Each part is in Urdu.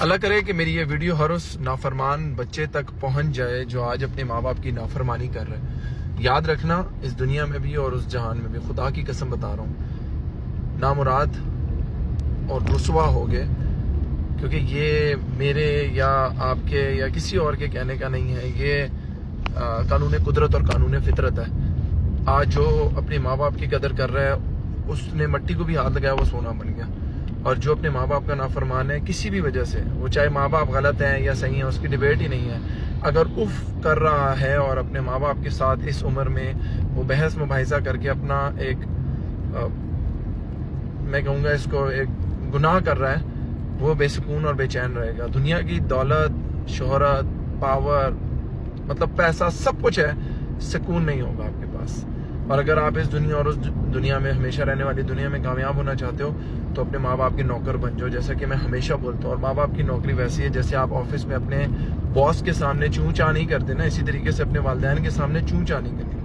اللہ کرے کہ میری یہ ویڈیو ہر اس نافرمان بچے تک پہنچ جائے جو آج اپنے ماں باپ کی نافرمانی کر رہے ہیں۔ یاد رکھنا، اس دنیا میں بھی اور اس جہان میں بھی، خدا کی قسم بتا رہا ہوں، نامراد اور رسوا ہو گئے، کیونکہ یہ میرے یا آپ کے یا کسی اور کے کہنے کا نہیں ہے، یہ قانون قدرت اور قانون فطرت ہے۔ آج جو اپنے ماں باپ کی قدر کر رہا ہے، اس نے مٹی کو بھی ہاتھ لگایا، وہ سونا بن گیا۔ اور جو اپنے ماں باپ کا نافرمان ہے کسی بھی وجہ سے، وہ چاہے ماں باپ غلط ہیں یا صحیح ہیں، اس کی ڈیبیٹ ہی نہیں ہے، اگر اف کر رہا ہے اور اپنے ماں باپ کے ساتھ اس عمر میں وہ بحث مباحثہ کر کے اپنا ایک میں کہوں گا اس کو ایک گناہ کر رہا ہے، وہ بے سکون اور بے چین رہے گا۔ دنیا کی دولت، شہرت، پاور، مطلب پیسہ، سب کچھ ہے، سکون نہیں ہوگا آپ کے پاس۔ اور اگر آپ اس دنیا اور اس دنیا میں، ہمیشہ رہنے والی دنیا میں کامیاب ہونا چاہتے ہو تو اپنے ماں باپ کے نوکر بن جاؤ، جیسا کہ میں ہمیشہ بولتا ہوں۔ اور ماں باپ کی نوکری ویسی ہے جیسے آپ آفس میں اپنے باس کے سامنے چوں چاں نہیں کرتے نا، اسی طریقے سے اپنے والدین کے سامنے چوں چاں نہیں کرتے۔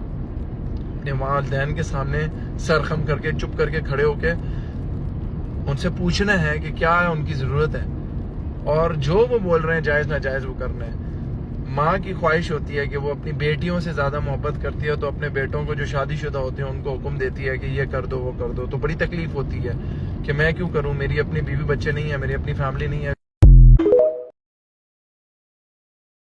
اپنے والدین کے سامنے سر خم کر کے، چپ کر کے، کھڑے ہو کے ان سے پوچھنا ہے کہ کیا ان کی ضرورت ہے، اور جو وہ بول رہے ہیں جائز ناجائز وہ کرنا ہے۔ ماں کی خواہش ہوتی ہے کہ وہ اپنی بیٹیوں سے زیادہ محبت کرتی ہے، تو اپنے بیٹوں کو جو شادی شدہ ہوتے ہیں ان کو حکم دیتی ہے کہ یہ کر دو وہ کر دو، تو بڑی تکلیف ہوتی ہے کہ میں کیوں کروں، میری اپنی بیوی بچے نہیں ہیں، میری اپنی فیملی نہیں ہے۔